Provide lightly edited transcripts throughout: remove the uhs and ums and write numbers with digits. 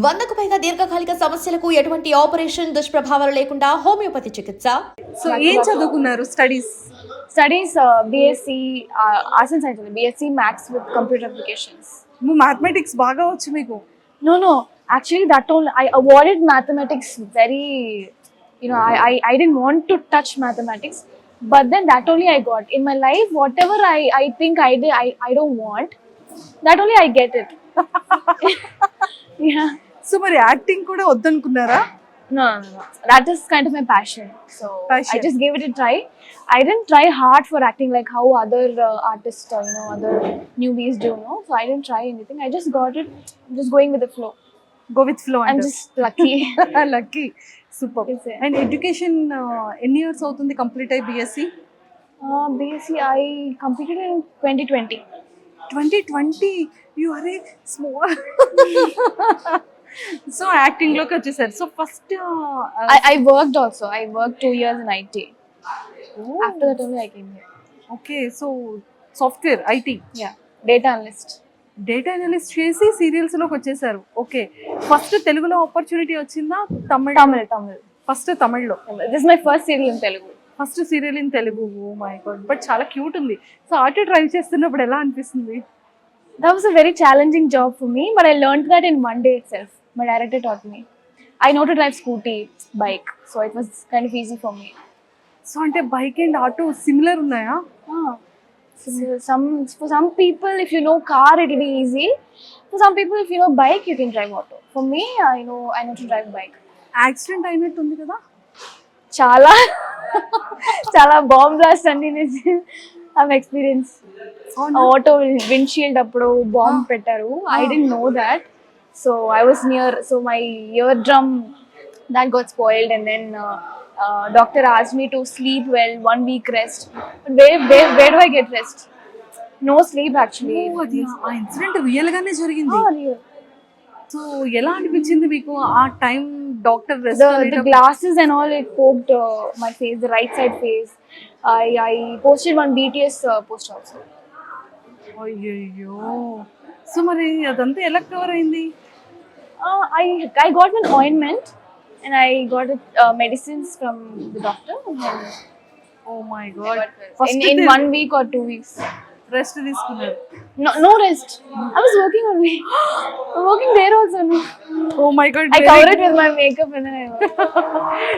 వందకు పైగా దీర్ఘకాలిక సమస్యలకు ఎటువంటి ఆపరేషన్ దుష్ప్రభావాలు లేకుండా హోమియోపతి చికిత్స. సో ఏం చదువుకున్నారు studies? BSc Arts and Science, BSc Maths with Computer Applications. Mathematics బాగా వచ్చు మీకు? No. Actually, that only I avoided mathematics very. I didn't want to touch mathematics, but then that only I got in my life. Whatever I think I don't want, that only I get it. Yeah. So మరి acting కూడా వద్దనుకున్నారా? No. That is kind of my passion. So I just gave it a try. I didn't try hard for acting like how other artists, other newbies do. No, so I didn't try anything. I just got it. I'm just going with the flow. Go with flow. I'm just lucky. Lucky. Super. Yes, sir. And education ఎన్ని years అవుతుంది complete అయ్యి BSc? BSc I completed in 2020. 2020. You are a small. So acting లోకి వచ్చేసారు. So first I worked also. I worked 2 years in IT. After that only I came here. Okay. So software IT. Yeah. Data analyst. Data analyst చేసి serials లోకి వచ్చేసారు. Okay. First తెలుగులో opportunity వచ్చిందా? Tamil. First తమిళ్లో. This is my first serial in Telugu. First serial in Telugu. Oh my god. But చాలా cute ఉంది. So auto drive చేస్తున్నప్పుడు ఎలా అనిపిస్తుంది? That was a very challenging job for me, but I learned that in one day itself. My director taught me. I know to drive scooty, bike, so it was kind of easy for me. So అంటే bike and auto similar ఉన్నాయా? So for some people, if you know car, it will be easy. For some people, if you know bike, you can drive auto. For me, I know to drive bike. Accident అయినట్టు ఉంది కదా? చాలా bomb blast అండి. I experience auto windshield అప్పుడు bomb పెట్టారు. I don't know that. So I was near. So my ear drum that got spoiled, and then doctor asked me to sleep well, 1 week rest. But where do I get rest? No sleep actually. ఆ incident real గానే జరిగింది. Real. So ఎలా అనిపించింది మీకు ఆ time? Doctor The glasses and all, it poked my face, the right side face. I posted one BTS post also. అయ్యయ్యో. So మరి అదంతా ఎలా కవర్ అయింది? I got an ointment and I got medicines from the doctor, and then oh my god. in 1 week or 2 weeks. Rest తీసుకున్నారు? No rest. I was working on me. I'm working there also. No. Oh my god. I covered it with my makeup and then I worked.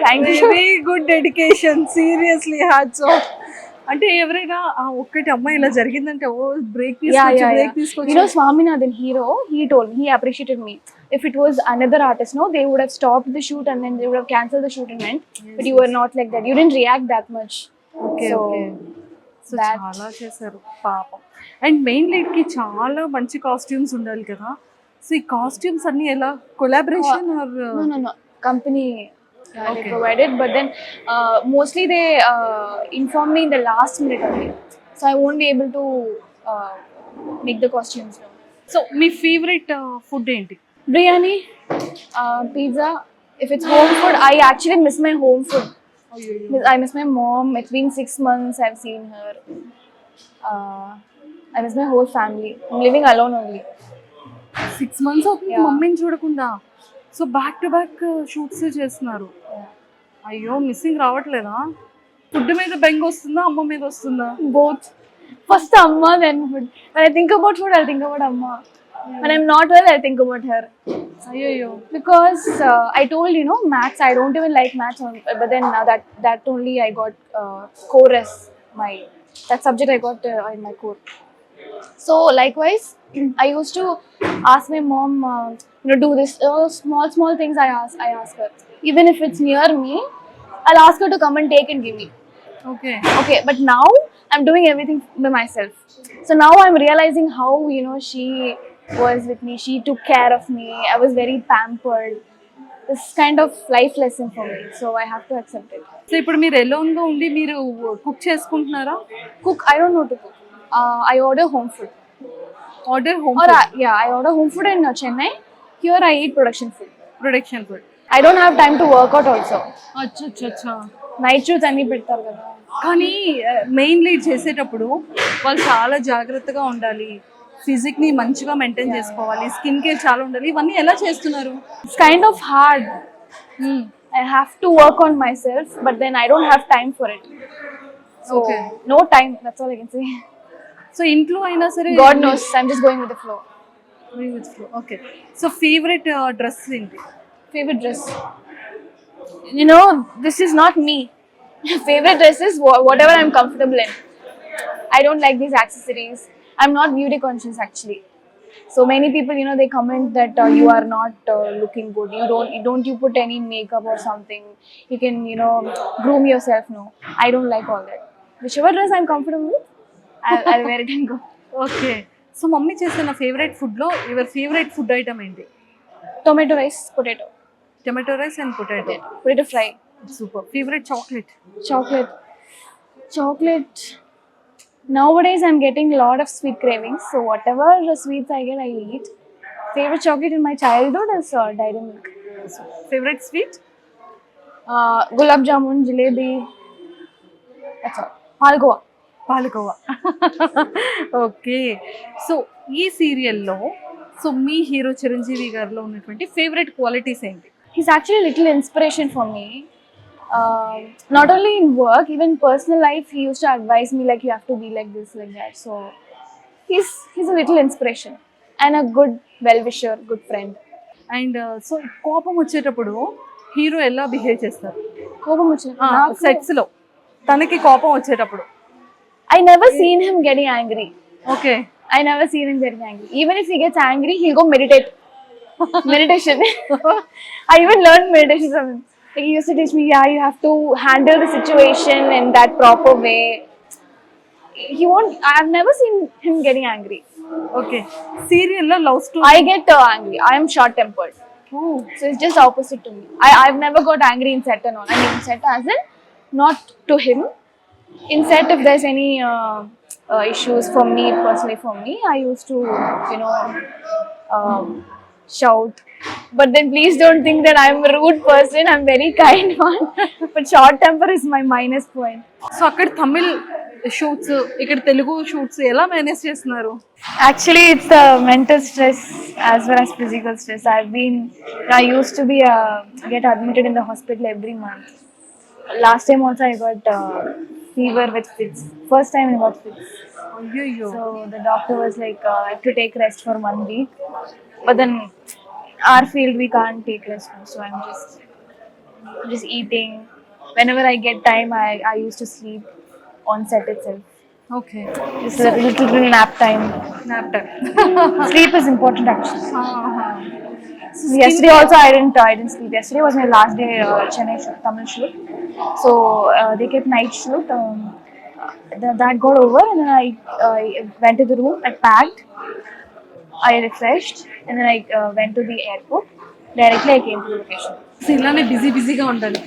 Thank you. Very good dedication. Seriously hats off. అంటే ఎవరైనా ఒక్కటి అమ్మాయి ఇలా జరిగిందంటే ఓ break తీసుకోవచ్చు. You know Swaminathan hero, he told me, he appreciated me. If it was another artist, no, they would have stopped the shoot and then they would have cancelled the shoot and went. But you were not like that. You didn't react that much. Okay. So చాలా చేశారు పాపం. And main lead కి చాలా మంచి costumes ఉండాలి కదా? So ఈ costumes అన్ని ఎలా collaboration or? No. Company they provided, but then mostly they inform me in the last minute only. So I won't be able to make the costumes now. So me favourite food ఏంటి? Biryani, pizza. If it's home food, I actually miss my home food. I miss my mom. It's been 6 months I've seen her. I miss my whole family. I'm living alone only. 6 months అవుతుంది మమ్మీని చూడకుండా. So back to back shoots చేస్తున్నారు. అయ్యో, missing రావట్లేదా? Food మీద బెంగ వస్తుందా, అమ్మ మీద వస్తుందా? Both. First amma, then food. When I think about food, I'll think about amma. When I'm not well, I'll think about her. అయ్యో. Because I told maths, I don't even like maths, but then that only I got core as that subject I got in my core. So likewise, I used to ask my mom, do this small things. I ask her, even if it's near me, I'll ask her to come and take and give me. Okay, but now I'm doing everything by myself. So now I'm realizing how she was with me. She took care of me. I was very pampered. This kind of life lesson for me, so I have to accept it. So ఇప్పుడు మీరు alone గా ఉండి మీరు cook చేసుకుంటున్నారా? Cook, I don't know to cook. I order home food. I order home food in Chennai. Here I eat production food. I don't have time to work out also. అచ్చా. Night shoots అన్ని పెడతారు కదా. కానీ main lead చేసేటప్పుడు వాళ్ళు చాలా జాగ్రత్తగా ఉండాలి. ఫిజిక్ ని మంచిగా మెయింటైన్ చేసుకోవాలి, స్కిన్ కేర్ చాలా ఉండాలి, ఇవన్నీ ఎలా చేస్తున్నారు? It's kind of hard. I have to work on myself, but then I don't have time for it. So Okay. no time. That's all I can say. So ఇంట్లో అయినా సరే God knows. I'm just going with the flow. Okay. So favourite dress ఏంటి? Favorite dress. You know, this is not me. Favorite dress is whatever I'm comfortable in. I don't like these accessories. I'm not beauty conscious actually. So many people, you know, they comment that you are not looking good. You put any makeup or something. You can, you know, groom yourself. No, I don't like all that. Whichever dress I'm comfortable with, I'll wear it and go. Okay. So mummy చేసిన favourite food లో your favourite food item ఏంటి? Tomato rice, potato. Tomato rice and potato. Potato fry. Super. Favourite chocolate? Chocolate. Nowadays I'm getting a lot of sweet cravings. So whatever the sweets I get, I eat. Favorite chocolate in my childhood is Dairy Milk. Favourite sweet? Gulab jamun, jalebi. That's all. Palgoa. Palkova. Okay. So ఈ సీరియల్లో so మీ hero Chiranjeevi గారిలో ఉన్నటువంటి favourite qualities ఏంటి? He's actually a little inspiration for me. Not only in work, even personal life, he used to advise me like you have to be like this, like that. So he's a little inspiration and a good well-wisher, good friend. And so కోపం వచ్చేటప్పుడు hero ఎలా behave చేస్తారు కోపం వచ్చిన sets లో? తనకి కోపం వచ్చేటప్పుడు I never seen him getting angry. Okay. I never seen him getting angry. Even if he gets angry, he'll go meditate. Meditation. I even learned meditation from him. Like he used to teach me, yeah, you have to handle the situation in that proper way. I've never seen him getting angry. Okay. సీరియల్లో love story? I get angry. I am short tempered. So it's just opposite to me. I've never got angry in set and all. I mean set as in not to him. In set, if there's any issues for me, personally for me, I used to, you know, shout. But then please don't think that I'm a rude person. I'm very kind one. But short temper is my minus point. So అక్కడ Tamil shoots, ఇక్కడ Telugu shoots ఎలా manage చేస్తున్నారు? Actually, it's the mental stress as well as physical stress. I used to be get admitted in the hospital every month. Last time also I got fever with fits. First time I got fits. అయ్యో. So the doctor was like, I have to take rest for 1 week. But then our field we can't take rest now. So I'm just eating. Whenever I get time, I used to sleep on set itself. Okay. Just a little nap time. Nap time. Sleep is important actually. Yesterday also I didn't sleep. Yesterday was my last day Chennai shoot, Tamil shoot. So they kept night shoot. That got over and then I went to the room. I packed. I refreshed and then I went to the airport. Directly I came to the location. ఇలానే బిజీగా ఉండాలి.